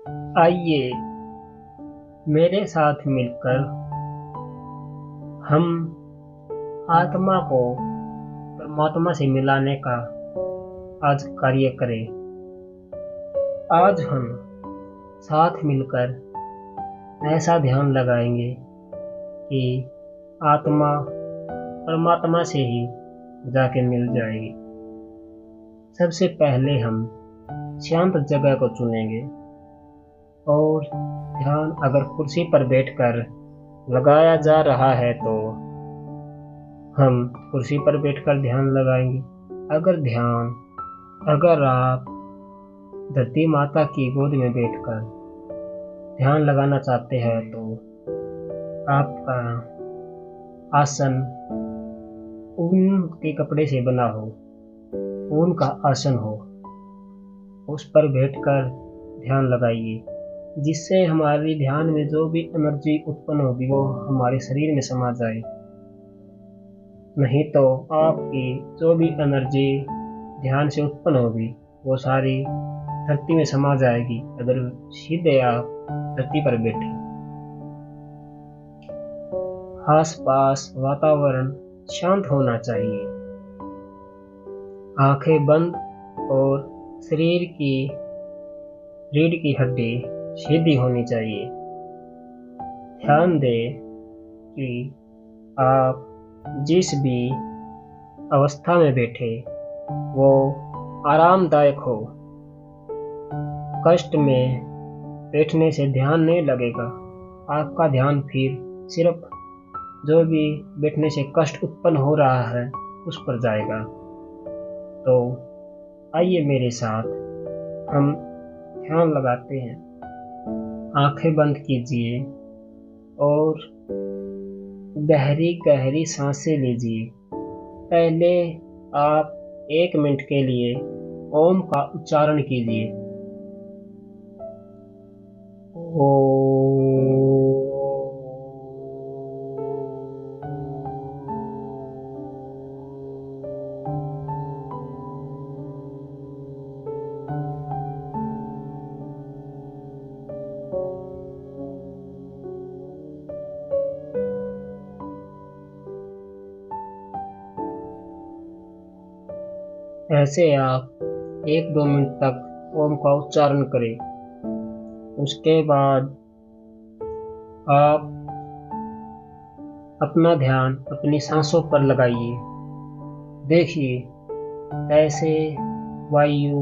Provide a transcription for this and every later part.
आइए मेरे साथ मिलकर हम आत्मा को परमात्मा से मिलाने का आज कार्य करें। आज हम साथ मिलकर ऐसा ध्यान लगाएंगे कि आत्मा परमात्मा से ही जाके मिल जाएगी। सबसे पहले हम शांत जगह को चुनेंगे और ध्यान अगर कुर्सी पर बैठकर लगाया जा रहा है तो हम कुर्सी पर बैठकर ध्यान लगाएंगे। अगर आप धरती माता की गोद में बैठकर ध्यान लगाना चाहते हैं तो आपका आसन ऊन के कपड़े से बना हो, ऊन का आसन हो, उस पर बैठकर ध्यान लगाइए, जिससे हमारे ध्यान में जो भी एनर्जी उत्पन्न होगी वो हमारे शरीर में समा जाए। नहीं तो आपकी जो भी एनर्जी ध्यान से उत्पन्न होगी वो सारी धरती में समा जाएगी अगर सीधे आप धरती पर बैठे। आसपास वातावरण शांत होना चाहिए, आंखें बंद और शरीर की रीढ़ की हड्डी सीधी होनी चाहिए। ध्यान दें कि आप जिस भी अवस्था में बैठे वो आरामदायक हो। कष्ट में बैठने से ध्यान नहीं लगेगा, आपका ध्यान फिर सिर्फ जो भी बैठने से कष्ट उत्पन्न हो रहा है उस पर जाएगा। तो आइए मेरे साथ हम ध्यान लगाते हैं। आंखें बंद कीजिए और गहरी गहरी सांसें लीजिए। पहले आप 1 मिनट के लिए ओम का उच्चारण कीजिए। ओम। ऐसे आप 1-2 मिनट तक ओम का उच्चारण करें। उसके बाद आप अपना ध्यान अपनी सांसों पर लगाइए। देखिए कैसे वायु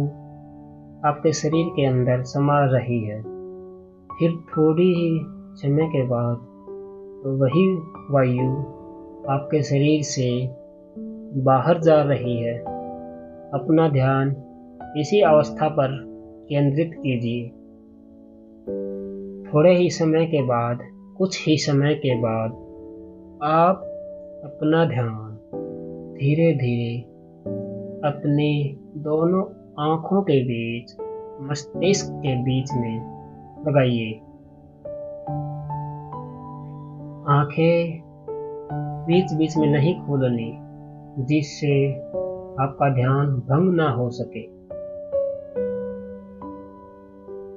आपके शरीर के अंदर समा रही है। फिर थोड़ी ही समय के बाद वही वायु आपके शरीर से बाहर जा रही है। अपना ध्यान इसी अवस्था पर केंद्रित कीजिए। कुछ ही समय के बाद आप अपना ध्यान धीरे धीरे अपनी दोनों आँखों के बीच, मस्तिष्क के बीच में लगाइए। आँखें बीच बीच में नहीं खोलनी, जिससे आपका ध्यान भंग ना हो सके।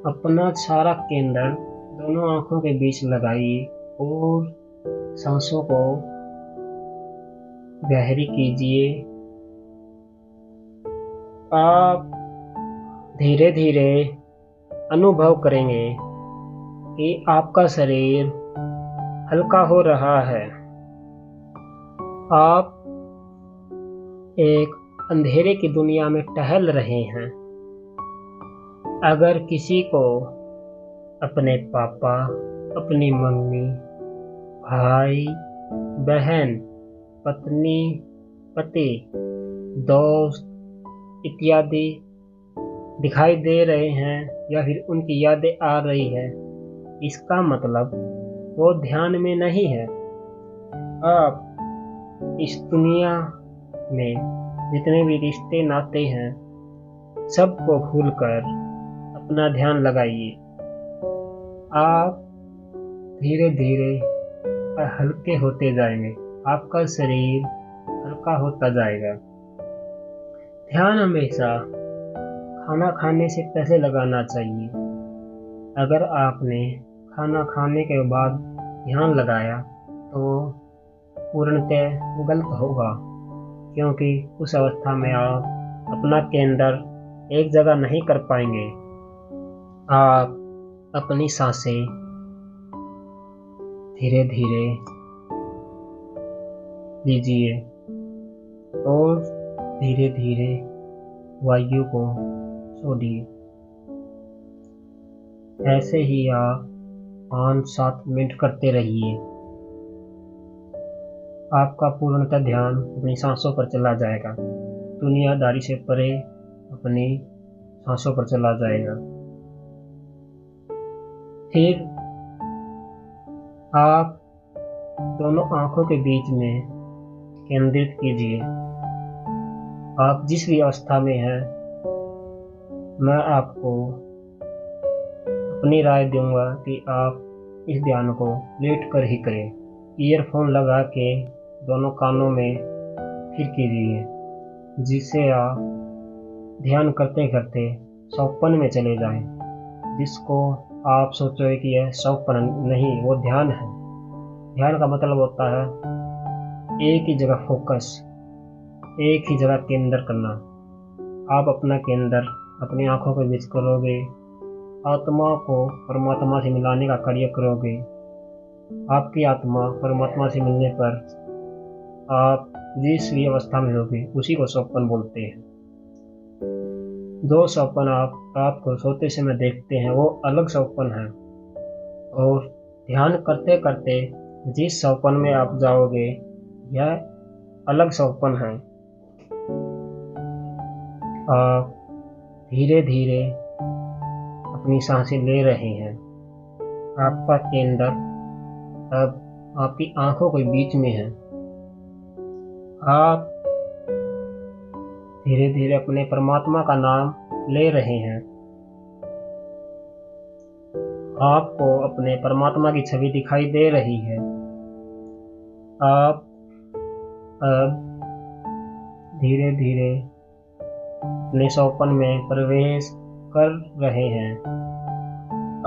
अपना सारा केंद्र दोनों आंखों के बीच लगाइए और सांसों को गहरी कीजिए। आप धीरे धीरे अनुभव करेंगे कि आपका शरीर हल्का हो रहा है। आप एक अंधेरे की दुनिया में टहल रहे हैं। अगर किसी को अपने पापा, अपनी मम्मी, भाई, बहन, पत्नी, पति, दोस्त इत्यादि दिखाई दे रहे हैं या फिर उनकी यादें आ रही है, इसका मतलब वो ध्यान में नहीं है। आप इस दुनिया में जितने भी रिश्ते नाते हैं सबको भूलकर अपना ध्यान लगाइए। आप धीरे धीरे हल्के होते जाएंगे, आपका शरीर हल्का होता जाएगा। ध्यान हमेशा खाना खाने से पहले लगाना चाहिए। अगर आपने खाना खाने के बाद ध्यान लगाया तो पूर्णतः गलत होगा, क्योंकि उस अवस्था में आप अपना केंद्र एक जगह नहीं कर पाएंगे। आप अपनी सांसें धीरे धीरे लीजिए और धीरे धीरे वायु को छोड़िए। ऐसे ही आप 5-7 मिनट करते रहिए। आपका पूर्णतः ध्यान अपनी सांसों पर चला जाएगा, दुनियादारी से परे अपनी सांसों पर चला जाएगा। फिर आप दोनों आंखों के बीच में केंद्रित कीजिए। आप जिस भी अवस्था में हैं, मैं आपको अपनी राय दूंगा कि आप इस ध्यान को लेट कर ही करें। ईयरफोन लगा के दोनों कानों में फिर कीजिए, जिससे आप ध्यान करते करते स्वप्न में चले जाएं, जिसको आप सोचोगे कि यह स्वप्न नहीं, वो ध्यान है। ध्यान का मतलब होता है एक ही जगह फोकस, एक ही जगह केंद्र करना। आप अपना केंद्र अपनी आंखों के बीच करोगे, आत्मा को परमात्मा से मिलाने का कार्य करोगे। आपकी आत्मा परमात्मा से मिलने पर आप जिस भी अवस्था में होगे उसी को स्वप्न बोलते हैं। दो स्वप्न आप रात को सोते समय देखते हैं, वो अलग स्वप्न है, और ध्यान करते करते जिस स्वप्न में आप जाओगे यह अलग स्वप्न है। आप धीरे धीरे अपनी सांसें ले रहे हैं। आपका केंद्र अब आपकी आंखों के बीच में है। आप धीरे धीरे अपने परमात्मा का नाम ले रहे हैं। आपको अपने परमात्मा की छवि दिखाई दे रही है। आप अब धीरे धीरे अपने स्वप्न में प्रवेश कर रहे हैं।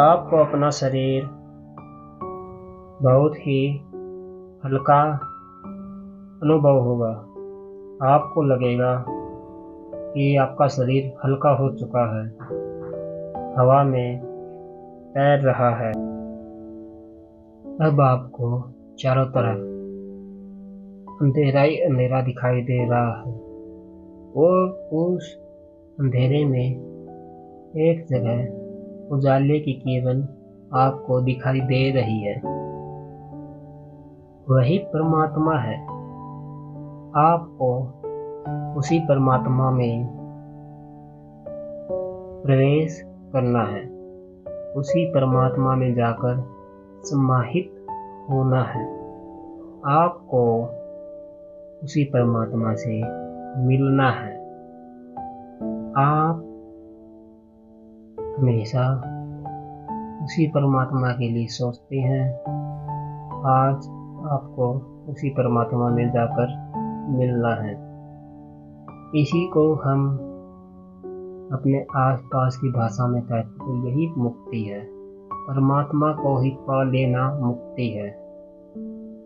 आपको अपना शरीर बहुत ही हल्का अनुभव होगा। आपको लगेगा कि आपका शरीर हल्का हो चुका है, हवा में तैर रहा है। अब आपको चारों तरफ अंधेरा ही अंधेरा दिखाई दे रहा है, और उस अंधेरे में एक जगह उजाले की किरण आपको दिखाई दे रही है। वही परमात्मा है। आपको उसी परमात्मा में प्रवेश करना है, उसी परमात्मा में जाकर समाहित होना है। आपको उसी परमात्मा से मिलना है। आप हमेशा उसी परमात्मा के लिए सोचते हैं। आज आपको उसी परमात्मा में जाकर मिलना है। इसी को हम अपने आसपास की भाषा में कहते हैं, तो यही मुक्ति है। परमात्मा को ही पा लेना मुक्ति है।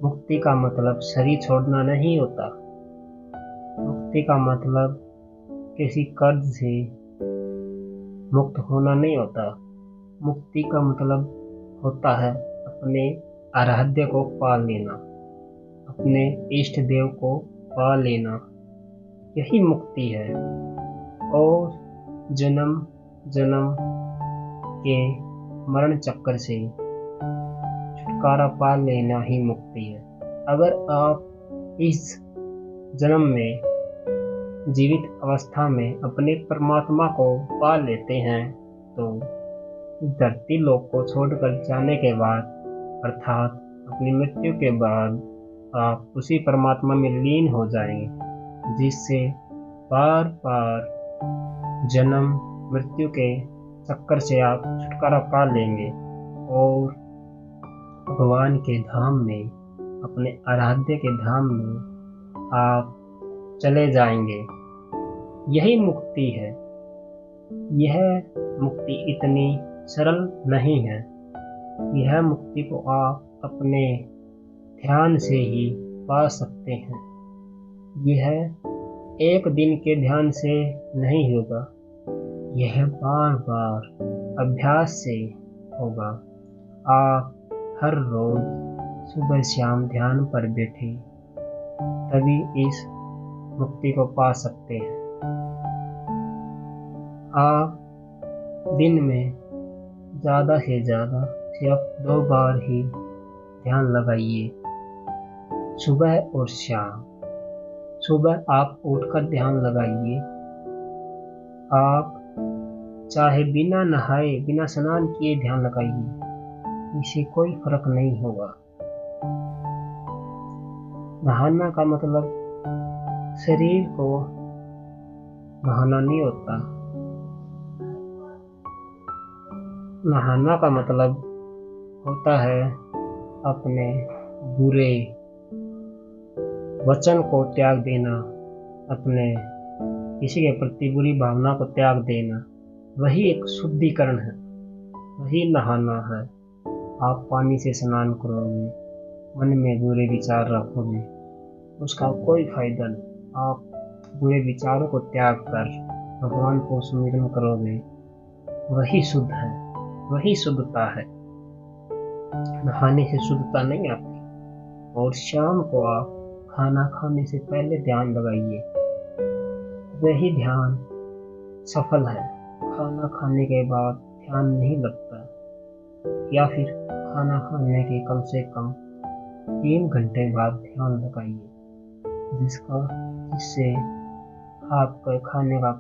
मुक्ति का मतलब शरीर छोड़ना नहीं होता। मुक्ति का मतलब किसी कर्ज से मुक्त होना नहीं होता। मुक्ति का मतलब होता है अपने आराध्य को पा लेना, अपने इष्ट देव को पा लेना। यही मुक्ति है। और जन्म जन्म के मरण चक्कर से छुटकारा पा लेना ही मुक्ति है। अगर आप इस जन्म में जीवित अवस्था में अपने परमात्मा को पा लेते हैं, तो धरती लोक को छोड़कर जाने के बाद, अर्थात अपनी मृत्यु के बाद, आप उसी परमात्मा में लीन हो जाएंगे, जिससे बार बार जन्म मृत्यु के चक्कर से आप छुटकारा पा लेंगे और भगवान के धाम में, अपने आराध्य के धाम में आप चले जाएंगे। यही मुक्ति है। यह मुक्ति इतनी सरल नहीं है। यह मुक्ति को आप अपने ध्यान से ही पा सकते हैं। यह एक दिन के ध्यान से नहीं होगा, यह बार बार अभ्यास से होगा। आप हर रोज सुबह शाम ध्यान पर बैठे तभी इस मुक्ति को पा सकते हैं। आप दिन में ज़्यादा से ज़्यादा सिर्फ 2 बार ही ध्यान लगाइए, सुबह और शाम। सुबह आप उठकर ध्यान लगाइए। आप चाहे बिना नहाए बिना स्नान किए ध्यान लगाइए, इससे कोई फर्क नहीं होगा। नहाना का मतलब शरीर को नहाना नहीं होता। नहाना का मतलब होता है अपने बुरे वचन को त्याग देना, अपने किसी के प्रति बुरी भावना को त्याग देना। वही एक शुद्धिकरण है, वही नहाना है। आप पानी से स्नान करोगे, मन में बुरे विचार रखोगे, उसका कोई फायदा नहीं। आप बुरे विचारों को त्याग कर भगवान को सुमिरन करोगे, वही शुद्ध है, वही शुद्धता है। नहाने से शुद्धता नहीं आती। और शाम को आप खाना खाने से पहले ध्यान लगाइए, वही ध्यान सफल है। खाना खाने के बाद ध्यान नहीं लगता, या फिर खाना खाने के कम से कम 3 घंटे बाद ध्यान लगाइए, जिससे आपका खाने का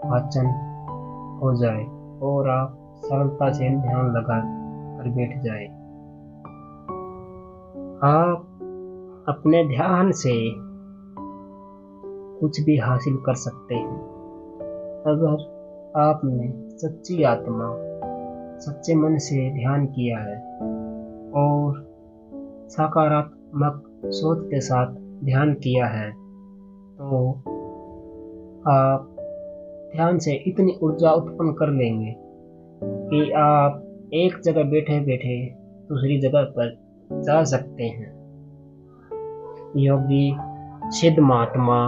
पाचन हो जाए और आप सरलता से ध्यान लगा कर बैठ जाए। आप अपने ध्यान से कुछ भी हासिल कर सकते हैं। अगर आपने सच्ची आत्मा, सच्चे मन से ध्यान किया है और सकारात्मक सोच के साथ ध्यान किया है, तो आप ध्यान से इतनी ऊर्जा उत्पन्न कर लेंगे कि आप एक जगह बैठे बैठे दूसरी जगह पर जा सकते हैं। योगी सिद्ध महात्मा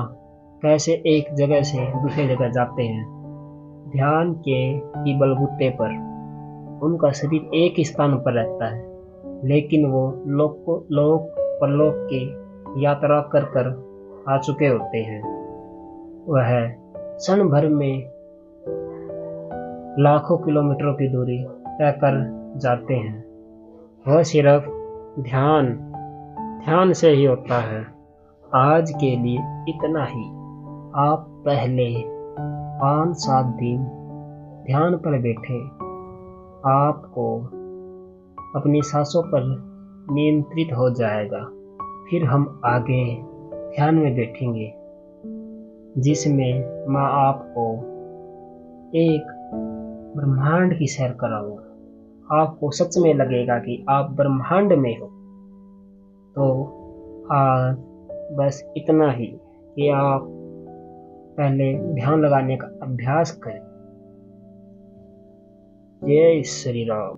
कैसे एक जगह से दूसरी जगह जाते हैं? ध्यान के बलबूते पर। उनका शरीर एक ही स्थान पर रहता है, लेकिन वो लोक परलोक की यात्रा कर कर आ चुके होते हैं। वह क्षण भर में लाखों किलोमीटरों की दूरी तय कर जाते हैं। वह सिर्फ ध्यान से ही होता है। आज के लिए इतना ही। आप पहले 5-7 दिन ध्यान पर बैठे, आपको अपनी सांसों पर नियंत्रित हो जाएगा। फिर हम आगे ध्यान में बैठेंगे, जिसमें मैं आपको एक ब्रह्मांड की सैर कराऊंगा। आपको सच में लगेगा कि आप ब्रह्मांड में हो। तो आज बस इतना ही कि आप पहले ध्यान लगाने का अभ्यास करें। जय श्री राम।